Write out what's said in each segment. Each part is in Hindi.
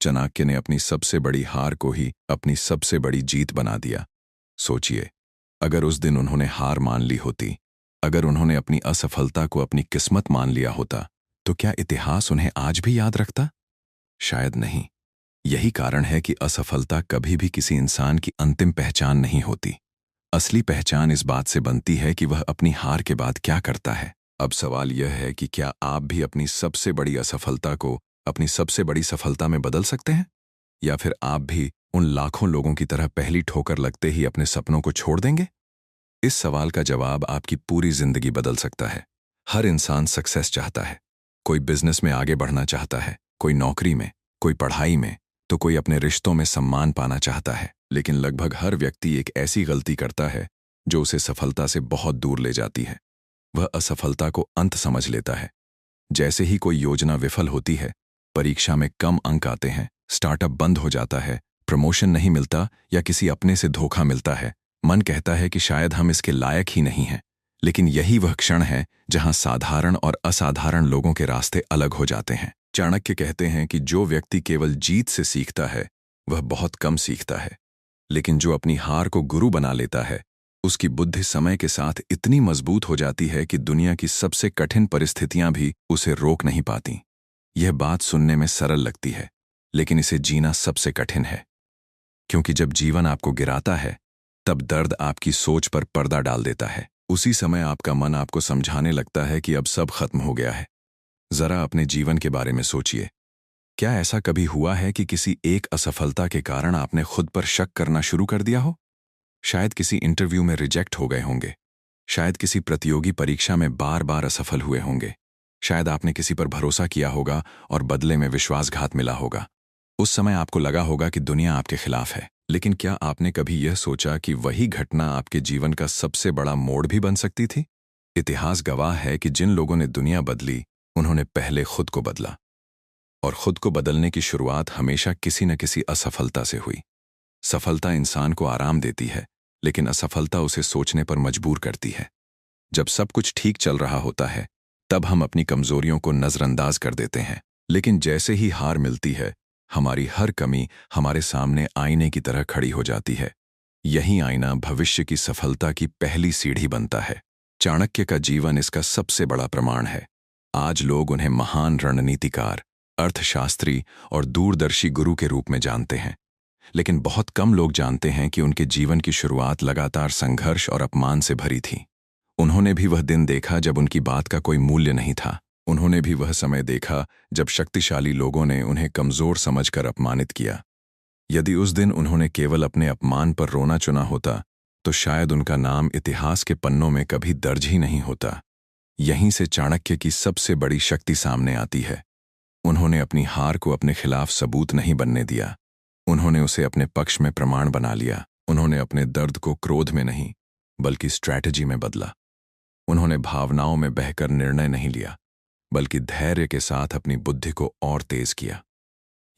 चाणक्य ने अपनी सबसे बड़ी हार को ही अपनी सबसे बड़ी जीत बना दिया। सोचिए, अगर उस दिन उन्होंने हार मान ली होती, अगर उन्होंने अपनी असफलता को अपनी किस्मत मान लिया होता, तो क्या इतिहास उन्हें आज भी याद रखता? शायद नहीं। यही कारण है कि असफलता कभी भी किसी इंसान की अंतिम पहचान नहीं होती। असली पहचान इस बात से बनती है कि वह अपनी हार के बाद क्या करता है। अब सवाल यह है कि क्या आप भी अपनी सबसे बड़ी असफलता को अपनी सबसे बड़ी सफलता में बदल सकते हैं? या फिर आप भी उन लाखों लोगों की तरह पहली ठोकर लगते ही अपने सपनों को छोड़ देंगे? इस सवाल का जवाब आपकी पूरी जिंदगी बदल सकता है। हर इंसान सक्सेस चाहता है। कोई बिजनेस में आगे बढ़ना चाहता है, कोई नौकरी में, कोई पढ़ाई में, तो कोई अपने रिश्तों में सम्मान पाना चाहता है। लेकिन लगभग हर व्यक्ति एक ऐसी गलती करता है जो उसे सफलता से बहुत दूर ले जाती है। वह असफलता को अंत समझ लेता है। जैसे ही कोई योजना विफल होती है, परीक्षा में कम अंक आते हैं, स्टार्टअप बंद हो जाता है, प्रमोशन नहीं मिलता या किसी अपने से धोखा मिलता है, मन कहता है कि शायद हम इसके लायक ही नहीं हैं। लेकिन यही वह क्षण है जहां साधारण और असाधारण लोगों के रास्ते अलग हो जाते हैं। चाणक्य कहते हैं कि जो व्यक्ति केवल जीत से सीखता है, वह बहुत कम सीखता है। लेकिन जो अपनी हार को गुरु बना लेता है, उसकी बुद्धि समय के साथ इतनी मजबूत हो जाती है कि दुनिया की सबसे कठिन परिस्थितियां भी उसे रोक नहीं पाती। यह बात सुनने में सरल लगती है, लेकिन इसे जीना सबसे कठिन है। क्योंकि जब जीवन आपको गिराता है, तब दर्द आपकी सोच पर पर्दा डाल देता है। उसी समय आपका मन आपको समझाने लगता है कि अब सब खत्म हो गया है। जरा अपने जीवन के बारे में सोचिए। क्या ऐसा कभी हुआ है कि किसी एक असफलता के कारण आपने खुद पर शक करना शुरू कर दिया हो? शायद किसी इंटरव्यू में रिजेक्ट हो गए होंगे। शायद किसी प्रतियोगी परीक्षा में बार बार असफल हुए होंगे। शायद आपने किसी पर भरोसा किया होगा और बदले में विश्वासघात मिला होगा। उस समय आपको लगा होगा कि दुनिया आपके खिलाफ है। लेकिन क्या आपने कभी यह सोचा कि वही घटना आपके जीवन का सबसे बड़ा मोड़ भी बन सकती थी? इतिहास गवाह है कि जिन लोगों ने दुनिया बदली, उन्होंने पहले खुद को बदला। और खुद को बदलने की शुरुआत हमेशा किसी न किसी असफलता से हुई। सफलता इंसान को आराम देती है, लेकिन असफलता उसे सोचने पर मजबूर करती है। जब सब कुछ ठीक चल रहा होता है, तब हम अपनी कमजोरियों को नजरअंदाज कर देते हैं। लेकिन जैसे ही हार मिलती है, हमारी हर कमी हमारे सामने आईने की तरह खड़ी हो जाती है। यही आईना भविष्य की सफलता की पहली सीढ़ी बनता है। चाणक्य का जीवन इसका सबसे बड़ा प्रमाण है। आज लोग उन्हें महान रणनीतिकार, अर्थशास्त्री और दूरदर्शी गुरु के रूप में जानते हैं। लेकिन बहुत कम लोग जानते हैं कि उनके जीवन की शुरुआत लगातार संघर्ष और अपमान से भरी थी। उन्होंने भी वह दिन देखा जब उनकी बात का कोई मूल्य नहीं था। उन्होंने भी वह समय देखा जब शक्तिशाली लोगों ने उन्हें कमजोर समझकर अपमानित किया। यदि उस दिन उन्होंने केवल अपने अपमान पर रोना चुना होता, तो शायद उनका नाम इतिहास के पन्नों में कभी दर्ज ही नहीं होता। यहीं से चाणक्य की सबसे बड़ी शक्ति सामने आती है। उन्होंने अपनी हार को अपने खिलाफ सबूत नहीं बनने दिया। उन्होंने उसे अपने पक्ष में प्रमाण बना लिया। उन्होंने अपने दर्द को क्रोध में नहीं, बल्कि स्ट्रैटेजी में बदला। उन्होंने भावनाओं में बहकर निर्णय नहीं लिया, बल्कि धैर्य के साथ अपनी बुद्धि को और तेज किया।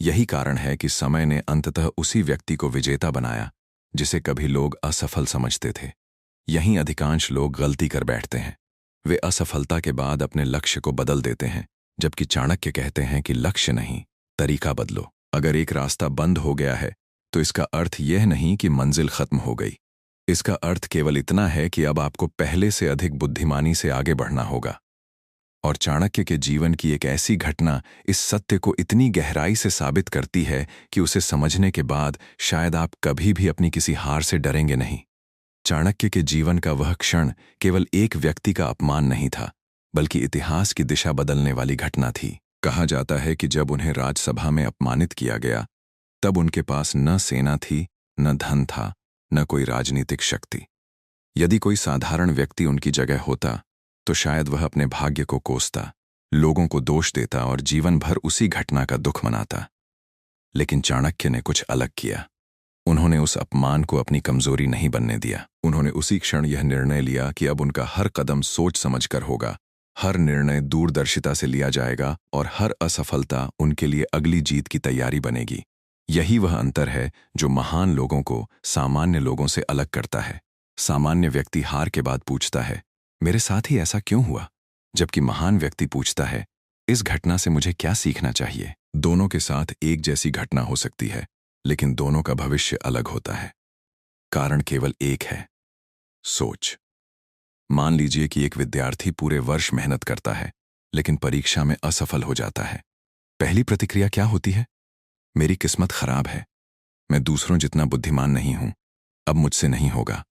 यही कारण है कि समय ने अंततः उसी व्यक्ति को विजेता बनाया जिसे कभी लोग असफल समझते थे। यहीं अधिकांश लोग गलती कर बैठते हैं। वे असफलता के बाद अपने लक्ष्य को बदल देते हैं, जबकि चाणक्य कहते हैं कि लक्ष्य नहीं, तरीका बदलो। अगर एक रास्ता बंद हो गया है, तो इसका अर्थ यह नहीं कि मंजिल खत्म हो गई। इसका अर्थ केवल इतना है कि अब आपको पहले से अधिक बुद्धिमानी से आगे बढ़ना होगा। और चाणक्य के जीवन की एक ऐसी घटना इस सत्य को इतनी गहराई से साबित करती है कि उसे समझने के बाद शायद आप कभी भी अपनी किसी हार से डरेंगे नहीं। चाणक्य के जीवन का वह क्षण केवल एक व्यक्ति का अपमान नहीं था, बल्कि इतिहास की दिशा बदलने वाली घटना थी। कहा जाता है कि जब उन्हें राजसभा में अपमानित किया गया, तब उनके पास न सेना थी, न धन था, न कोई राजनीतिक शक्ति। यदि कोई साधारण व्यक्ति उनकी जगह होता, तो शायद वह अपने भाग्य को कोसता, लोगों को दोष देता और जीवन भर उसी घटना का दुख मनाता। लेकिन चाणक्य ने कुछ अलग किया। उन्होंने उस अपमान को अपनी कमजोरी नहीं बनने दिया। उन्होंने उसी क्षण यह निर्णय लिया कि अब उनका हर कदम सोच समझकर होगा, हर निर्णय दूरदर्शिता से लिया जाएगा और हर असफलता उनके लिए अगली जीत की तैयारी बनेगी। यही वह अंतर है जो महान लोगों को सामान्य लोगों से अलग करता है। सामान्य व्यक्ति हार के बाद पूछता है, मेरे साथ ही ऐसा क्यों हुआ? जबकि महान व्यक्ति पूछता है, इस घटना से मुझे क्या सीखना चाहिए? दोनों के साथ एक जैसी घटना हो सकती है, लेकिन दोनों का भविष्य अलग होता है। कारण केवल एक है, सोच। मान लीजिए कि एक विद्यार्थी पूरे वर्ष मेहनत करता है, लेकिन परीक्षा में असफल हो जाता है। पहली प्रतिक्रिया क्या होती है? मेरी किस्मत खराब है, मैं दूसरों जितना बुद्धिमान नहीं हूं, अब मुझसे नहीं होगा।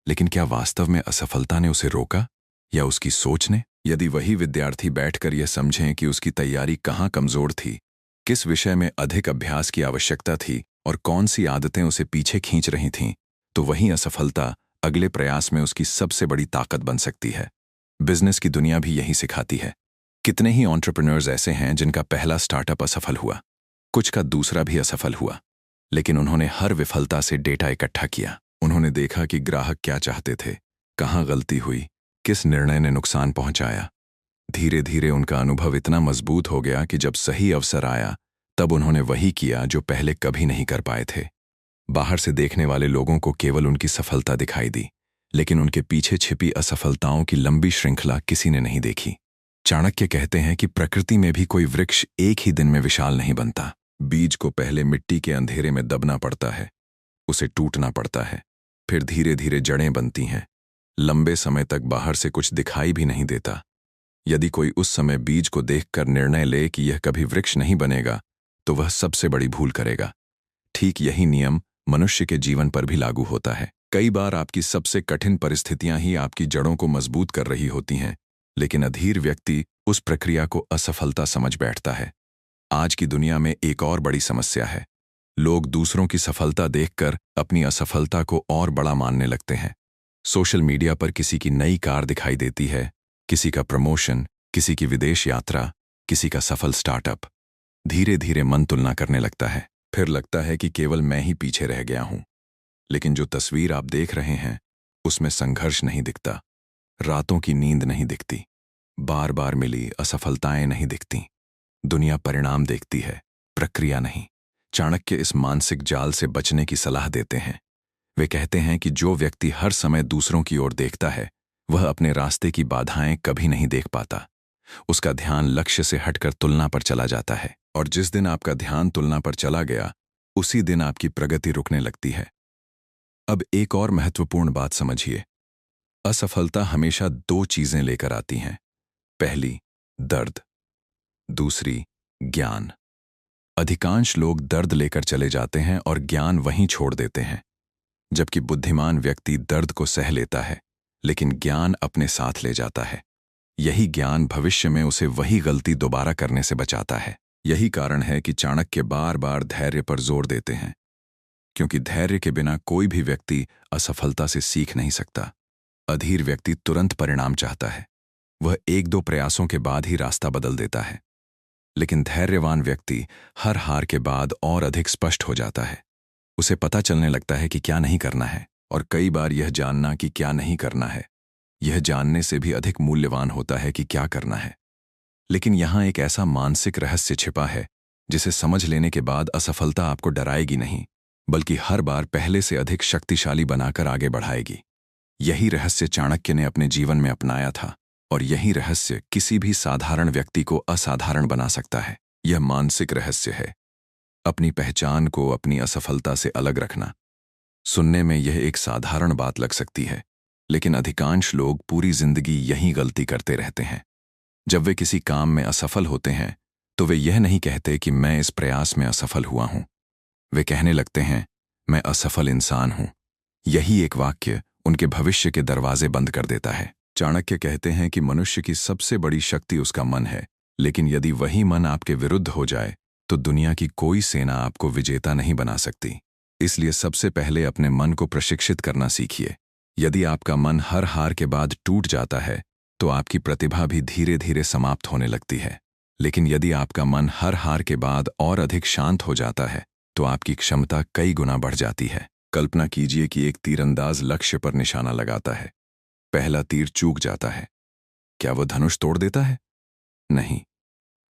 लेकिन क्या वास्तव में असफलता ने उसे रोका या उसकी सोच ने? यदि वही विद्यार्थी बैठकर यह समझें कि उसकी तैयारी कहाँ कमजोर थी, किस विषय में अधिक अभ्यास की आवश्यकता थी और कौन सी आदतें उसे पीछे खींच रही थीं, तो वही असफलता अगले प्रयास में उसकी सबसे बड़ी ताकत बन सकती है। बिजनेस की दुनिया भी यही सिखाती है। कितने ही एंटरप्रेन्योर्स ऐसे हैं जिनका पहला स्टार्टअप असफल हुआ, कुछ का दूसरा भी असफल हुआ, लेकिन उन्होंने हर विफलता से डेटा इकट्ठा किया। उन्होंने देखा कि ग्राहक क्या चाहते थे, कहाँ गलती हुई, किस निर्णय ने नुकसान पहुंचाया। धीरे धीरे उनका अनुभव इतना मजबूत हो गया कि जब सही अवसर आया, तब उन्होंने वही किया जो पहले कभी नहीं कर पाए थे। बाहर से देखने वाले लोगों को केवल उनकी सफलता दिखाई दी, लेकिन उनके पीछे छिपी असफलताओं की लंबी श्रृंखला किसी ने नहीं देखी। चाणक्य कहते हैं कि प्रकृति में भी कोई वृक्ष एक ही दिन में विशाल नहीं बनता। बीज को पहले मिट्टी के अंधेरे में दबना पड़ता है, उसे टूटना पड़ता है, फिर धीरे धीरे जड़ें बनती हैं। लंबे समय तक बाहर से कुछ दिखाई भी नहीं देता। यदि कोई उस समय बीज को देखकर निर्णय ले कि यह कभी वृक्ष नहीं बनेगा, तो वह सबसे बड़ी भूल करेगा। ठीक यही नियम मनुष्य के जीवन पर भी लागू होता है। कई बार आपकी सबसे कठिन परिस्थितियां ही आपकी जड़ों को मजबूत कर रही होती हैं, लेकिन अधीर व्यक्ति उस प्रक्रिया को असफलता समझ बैठता है। आज की दुनिया में एक और बड़ी समस्या है। लोग दूसरों की सफलता देखकर अपनी असफलता को और बड़ा मानने लगते हैं। सोशल मीडिया पर किसी की नई कार दिखाई देती है, किसी का प्रमोशन, किसी की विदेश यात्रा, किसी का सफल स्टार्टअप। धीरे धीरे मन तुलना करने लगता है। फिर लगता है कि केवल मैं ही पीछे रह गया हूं। लेकिन जो तस्वीर आप देख रहे हैं, उसमें संघर्ष नहीं दिखता, रातों की नींद नहीं दिखती, बार बार मिली असफलताएं नहीं दिखती। दुनिया परिणाम देखती है, प्रक्रिया नहीं। चाणक्य इस मानसिक जाल से बचने की सलाह देते हैं। वे कहते हैं कि जो व्यक्ति हर समय दूसरों की ओर देखता है, वह अपने रास्ते की बाधाएं कभी नहीं देख पाता। उसका ध्यान लक्ष्य से हटकर तुलना पर चला जाता है, और जिस दिन आपका ध्यान तुलना पर चला गया, उसी दिन आपकी प्रगति रुकने लगती है। अब एक और महत्वपूर्ण बात समझिए। असफलता हमेशा दो चीजें लेकर आती हैं। पहली, दर्द, दूसरी, ज्ञान। अधिकांश लोग दर्द लेकर चले जाते हैं और ज्ञान वहीं छोड़ देते हैं, जबकि बुद्धिमान व्यक्ति दर्द को सह लेता है, लेकिन ज्ञान अपने साथ ले जाता है। यही ज्ञान भविष्य में उसे वही गलती दोबारा करने से बचाता है। यही कारण है कि चाणक्य बार बार धैर्य पर जोर देते हैं, क्योंकि धैर्य के बिना कोई भी व्यक्ति असफलता से सीख नहीं सकता। अधीर व्यक्ति तुरंत परिणाम चाहता है, वह एक दो प्रयासों के बाद ही रास्ता बदल देता है। लेकिन धैर्यवान व्यक्ति हर हार के बाद और अधिक स्पष्ट हो जाता है। उसे पता चलने लगता है कि क्या नहीं करना है, और कई बार यह जानना कि क्या नहीं करना है, यह जानने से भी अधिक मूल्यवान होता है कि क्या करना है। लेकिन यहाँ एक ऐसा मानसिक रहस्य छिपा है, जिसे समझ लेने के बाद असफलता आपको डराएगी नहीं, बल्कि हर बार पहले से अधिक शक्तिशाली बनाकर आगे बढ़ाएगी। यही रहस्य चाणक्य ने अपने जीवन में अपनाया था, और यही रहस्य किसी भी साधारण व्यक्ति को असाधारण बना सकता है। यह मानसिक रहस्य है, अपनी पहचान को अपनी असफलता से अलग रखना। सुनने में यह एक साधारण बात लग सकती है, लेकिन अधिकांश लोग पूरी जिंदगी यही गलती करते रहते हैं। जब वे किसी काम में असफल होते हैं, तो वे यह नहीं कहते कि मैं इस प्रयास में असफल हुआ हूं। वे कहने लगते हैं, मैं असफल इंसान हूं। यही एक वाक्य उनके भविष्य के दरवाजे बंद कर देता है। चाणक्य कहते हैं कि मनुष्य की सबसे बड़ी शक्ति उसका मन है, लेकिन यदि वही मन आपके विरुद्ध हो जाए, तो दुनिया की कोई सेना आपको विजेता नहीं बना सकती। इसलिए सबसे पहले अपने मन को प्रशिक्षित करना सीखिए। यदि आपका मन हर हार के बाद टूट जाता है, तो आपकी प्रतिभा भी धीरे धीरे समाप्त होने लगती है। लेकिन यदि आपका मन हर हार के बाद और अधिक शांत हो जाता है, तो आपकी क्षमता कई गुना बढ़ जाती है। कल्पना कीजिए कि एक तीरंदाज लक्ष्य पर निशाना लगाता है। पहला तीर चूक जाता है। क्या वह धनुष तोड़ देता है? नहीं।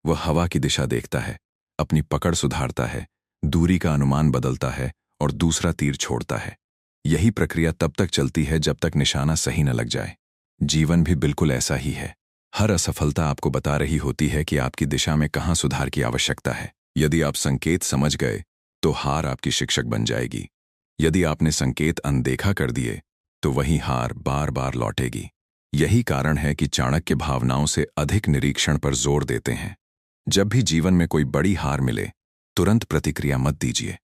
वह हवा की दिशा देखता है, अपनी पकड़ सुधारता है, दूरी का अनुमान बदलता है और दूसरा तीर छोड़ता है। यही प्रक्रिया तब तक चलती है जब तक निशाना सही न लग जाए। जीवन भी बिल्कुल ऐसा ही है। हर असफलता आपको बता रही होती है कि आपकी दिशा में कहाँ सुधार की आवश्यकता है। यदि आप संकेत समझ गए तो हार आपकी शिक्षक बन जाएगी। यदि आपने संकेत अनदेखा कर दिए तो वही हार बार बार लौटेगी। यही कारण है कि चाणक्य भावनाओं से अधिक निरीक्षण पर जोर देते हैं। जब भी जीवन में कोई बड़ी हार मिले, तुरंत प्रतिक्रिया मत दीजिए।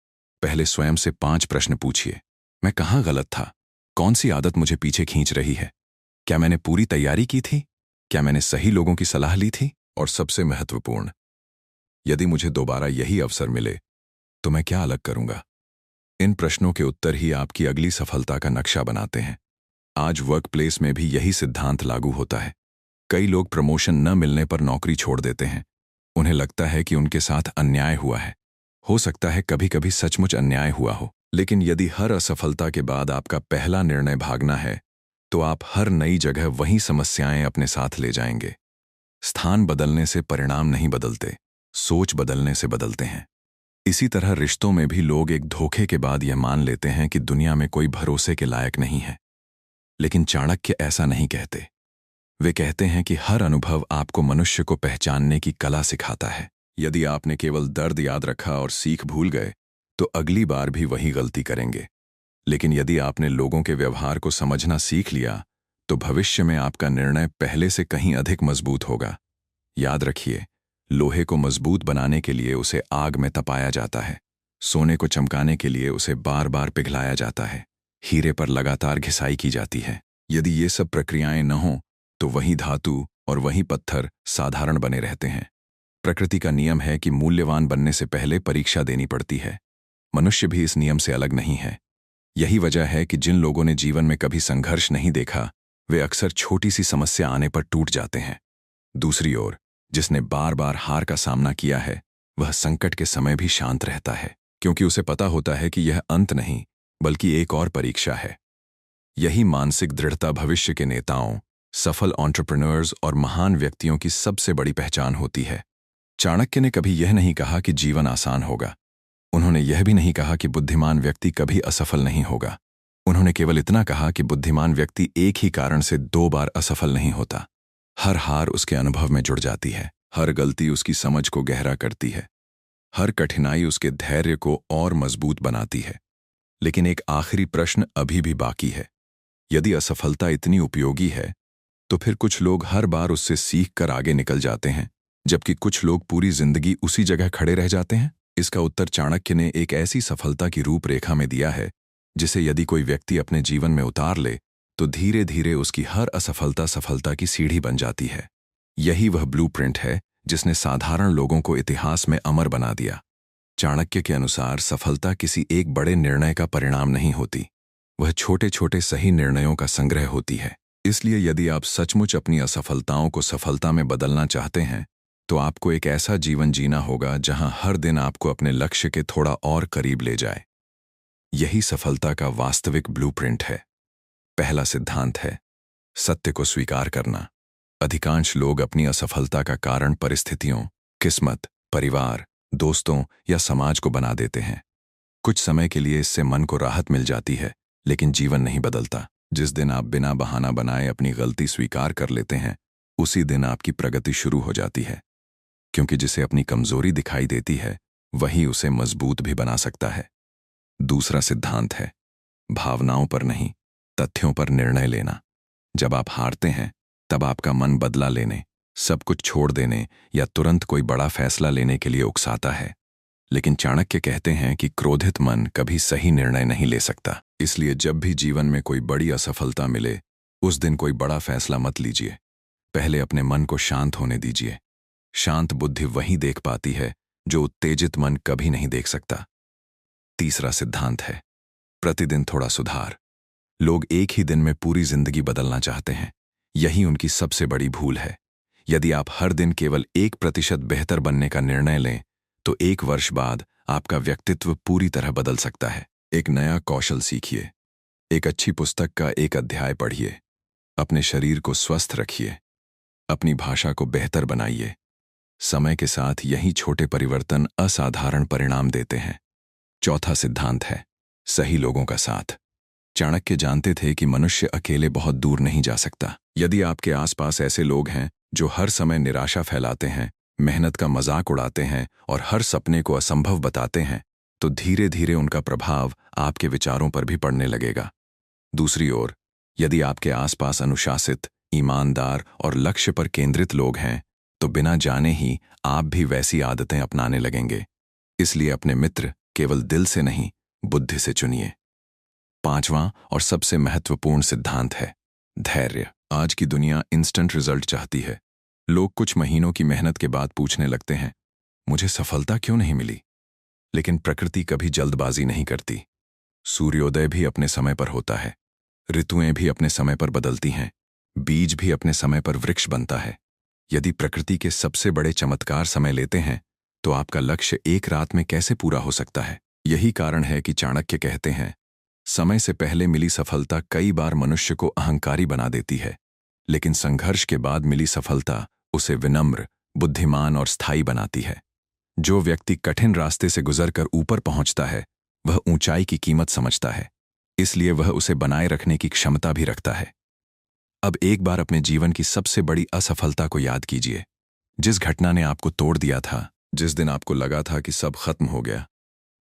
पहले स्वयं से 5 प्रश्न पूछिए। मैं कहाँ गलत था? कौन सी आदत मुझे पीछे खींच रही है? क्या मैंने पूरी तैयारी की थी? क्या मैंने सही लोगों की सलाह ली थी? और सबसे महत्वपूर्ण, यदि मुझे दोबारा यही अवसर मिले तो मैं क्या अलग करूंगा? इन प्रश्नों के उत्तर ही आपकी अगली सफलता का नक्शा बनाते हैं। आज वर्क प्लेस में भी यही सिद्धांत लागू होता है। कई लोग प्रमोशन न मिलने पर नौकरी छोड़ देते हैं। उन्हें लगता है कि उनके साथ अन्याय हुआ है। हो सकता है कभी कभी सचमुच अन्याय हुआ हो, लेकिन यदि हर असफलता के बाद आपका पहला निर्णय भागना है तो आप हर नई जगह वही समस्याएं अपने साथ ले जाएंगे। स्थान बदलने से परिणाम नहीं बदलते, सोच बदलने से बदलते हैं। इसी तरह रिश्तों में भी लोग एक धोखे के बाद यह मान लेते हैं कि दुनिया में कोई भरोसे के लायक नहीं है। लेकिन चाणक्य ऐसा नहीं कहते। वे कहते हैं कि हर अनुभव आपको मनुष्य को पहचानने की कला सिखाता है। यदि आपने केवल दर्द याद रखा और सीख भूल गए तो अगली बार भी वही गलती करेंगे। लेकिन यदि आपने लोगों के व्यवहार को समझना सीख लिया तो भविष्य में आपका निर्णय पहले से कहीं अधिक मजबूत होगा। याद रखिए, लोहे को मजबूत बनाने के लिए उसे आग में तपाया जाता है। सोने को चमकाने के लिए उसे बार बार पिघलाया जाता है। हीरे पर लगातार घिसाई की जाती है। यदि ये सब प्रक्रियाएं न हों तो वही धातु और वही पत्थर साधारण बने रहते हैं। प्रकृति का नियम है कि मूल्यवान बनने से पहले परीक्षा देनी पड़ती है। मनुष्य भी इस नियम से अलग नहीं है। यही वजह है कि जिन लोगों ने जीवन में कभी संघर्ष नहीं देखा, वे अक्सर छोटी सी समस्या आने पर टूट जाते हैं। दूसरी ओर, जिसने बार बार हार का सामना किया है, वह संकट के समय भी शांत रहता है, क्योंकि उसे पता होता है कि यह अंत नहीं बल्कि एक और परीक्षा है। यही मानसिक दृढ़ता भविष्य के नेताओं, सफल एंटरप्रेन्योर्स और महान व्यक्तियों की सबसे बड़ी पहचान होती है। चाणक्य ने कभी यह नहीं कहा कि जीवन आसान होगा। उन्होंने यह भी नहीं कहा कि बुद्धिमान व्यक्ति कभी असफल नहीं होगा। उन्होंने केवल इतना कहा कि बुद्धिमान व्यक्ति एक ही कारण से 2 बार असफल नहीं होता। हर हार उसके अनुभव में जुड़ जाती है, हर गलती उसकी समझ को गहरा करती है, हर कठिनाई उसके धैर्य को और मजबूत बनाती है। लेकिन एक आखिरी प्रश्न अभी भी बाकी है। यदि असफलता इतनी उपयोगी है तो फिर कुछ लोग हर बार उससे सीख कर आगे निकल जाते हैं, जबकि कुछ लोग पूरी जिंदगी उसी जगह खड़े रह जाते हैं। इसका उत्तर चाणक्य ने एक ऐसी सफलता की रूपरेखा में दिया है जिसे यदि कोई व्यक्ति अपने जीवन में उतार ले तो धीरे धीरे उसकी हर असफलता सफलता की सीढ़ी बन जाती है। यही वह ब्लूप्रिंट है जिसने साधारण लोगों को इतिहास में अमर बना दिया। चाणक्य के अनुसार सफलता किसी एक बड़े निर्णय का परिणाम नहीं होती, वह छोटे छोटे सही निर्णयों का संग्रह होती है। इसलिए यदि आप सचमुच अपनी असफलताओं को सफलता में बदलना चाहते हैं तो आपको एक ऐसा जीवन जीना होगा जहां हर दिन आपको अपने लक्ष्य के थोड़ा और करीब ले जाए। यही सफलता का वास्तविक ब्लूप्रिंट है। पहला सिद्धांत है सत्य को स्वीकार करना। अधिकांश लोग अपनी असफलता का कारण परिस्थितियों, किस्मत, परिवार, दोस्तों या समाज को बना देते हैं। कुछ समय के लिए इससे मन को राहत मिल जाती है, लेकिन जीवन नहीं बदलता। जिस दिन आप बिना बहाना बनाए अपनी गलती स्वीकार कर लेते हैं, उसी दिन आपकी प्रगति शुरू हो जाती है। क्योंकि जिसे अपनी कमजोरी दिखाई देती है, वही उसे मजबूत भी बना सकता है। दूसरा सिद्धांत है भावनाओं पर नहीं, तथ्यों पर निर्णय लेना। जब आप हारते हैं, तब आपका मन बदला लेने, सब कुछ छोड़ देने या तुरंत कोई बड़ा फैसला लेने के लिए उकसाता है। लेकिन चाणक्य कहते हैं कि क्रोधित मन कभी सही निर्णय नहीं ले सकता। इसलिए जब भी जीवन में कोई बड़ी असफलता मिले, उस दिन कोई बड़ा फैसला मत लीजिए। पहले अपने मन को शांत होने दीजिए। शांत बुद्धि वही देख पाती है जो उत्तेजित मन कभी नहीं देख सकता। तीसरा सिद्धांत है प्रतिदिन थोड़ा सुधार। लोग एक ही दिन में पूरी जिंदगी बदलना चाहते हैं। यही उनकी सबसे बड़ी भूल है। यदि आप हर दिन केवल 1% बेहतर बनने का निर्णय लें तो 1 वर्ष बाद आपका व्यक्तित्व पूरी तरह बदल सकता है। एक नया कौशल सीखिए, एक अच्छी पुस्तक का एक अध्याय पढ़िए, अपने शरीर को स्वस्थ रखिए, अपनी भाषा को बेहतर बनाइए। समय के साथ यही छोटे परिवर्तन असाधारण परिणाम देते हैं। चौथा सिद्धांत है सही लोगों का साथ। चाणक्य जानते थे कि मनुष्य अकेले बहुत दूर नहीं जा सकता। यदि आपके आसपास ऐसे लोग हैं जो हर समय निराशा फैलाते हैं, मेहनत का मजाक उड़ाते हैं और हर सपने को असंभव बताते हैं, तो धीरे धीरे उनका प्रभाव आपके विचारों पर भी पड़ने लगेगा। दूसरी ओर, यदि आपके आसपास अनुशासित, ईमानदार और लक्ष्य पर केंद्रित लोग हैं, तो बिना जाने ही आप भी वैसी आदतें अपनाने लगेंगे। इसलिए अपने मित्र केवल दिल से नहीं, बुद्धि से चुनिए। पांचवां और सबसे महत्वपूर्ण सिद्धांत है धैर्य। आज की दुनिया इंस्टेंट रिजल्ट चाहती है। लोग कुछ महीनों की मेहनत के बाद पूछने लगते हैं, मुझे सफलता क्यों नहीं मिली? लेकिन प्रकृति कभी जल्दबाजी नहीं करती। सूर्योदय भी अपने समय पर होता है, ऋतुएं भी अपने समय पर बदलती हैं, बीज भी अपने समय पर वृक्ष बनता है। यदि प्रकृति के सबसे बड़े चमत्कार समय लेते हैं, तो आपका लक्ष्य एक रात में कैसे पूरा हो सकता है? यही कारण है कि चाणक्य कहते हैं, समय से पहले मिली सफलता कई बार मनुष्य को अहंकारी बना देती है, लेकिन संघर्ष के बाद मिली सफलता उसे विनम्र, बुद्धिमान और स्थायी बनाती है। जो व्यक्ति कठिन रास्ते से गुजरकर ऊपर पहुंचता है, वह ऊंचाई की कीमत समझता है, इसलिए वह उसे बनाए रखने की क्षमता भी रखता है। अब एक बार अपने जीवन की सबसे बड़ी असफलता को याद कीजिए। जिस घटना ने आपको तोड़ दिया था, जिस दिन आपको लगा था कि सब खत्म हो गया।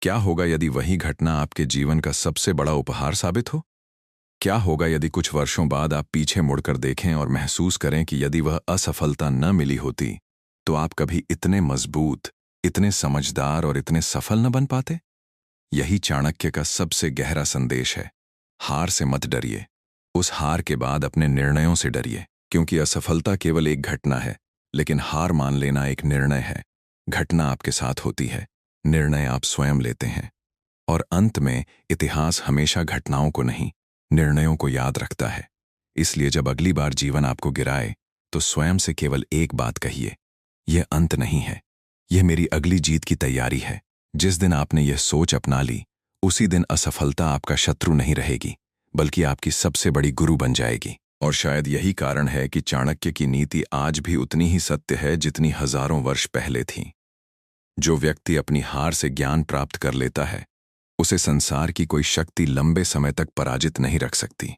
क्या होगा यदि वही घटना आपके जीवन का सबसे बड़ा उपहार साबित हो? क्या होगा यदि कुछ वर्षों बाद आप पीछे मुड़कर देखें और महसूस करें कि यदि वह असफलता न मिली होती, तो आप कभी इतने मजबूत, इतने समझदार और इतने सफल न बन पाते? यही चाणक्य का सबसे गहरा संदेश है। हार से मत डरिए, उस हार के बाद अपने निर्णयों से डरिए, क्योंकि असफलता केवल एक घटना है, लेकिन हार मान लेना एक निर्णय है। घटना आपके साथ होती है, निर्णय आप स्वयं लेते हैं, और अंत में इतिहास हमेशा घटनाओं को नहीं, निर्णयों को याद रखता है। इसलिए जब अगली बार जीवन आपको गिराए, तो स्वयं से केवल एक बात कहिए, यह अंत नहीं है, यह मेरी अगली जीत की तैयारी है। जिस दिन आपने यह सोच अपना ली, उसी दिन असफलता आपका शत्रु नहीं रहेगी, बल्कि आपकी सबसे बड़ी गुरु बन जाएगी। और शायद यही कारण है कि चाणक्य की नीति आज भी उतनी ही सत्य है जितनी हजारों वर्ष पहले थी। जो व्यक्ति अपनी हार से ज्ञान प्राप्त कर लेता है, उसे संसार की कोई शक्ति लंबे समय तक पराजित नहीं रख सकती।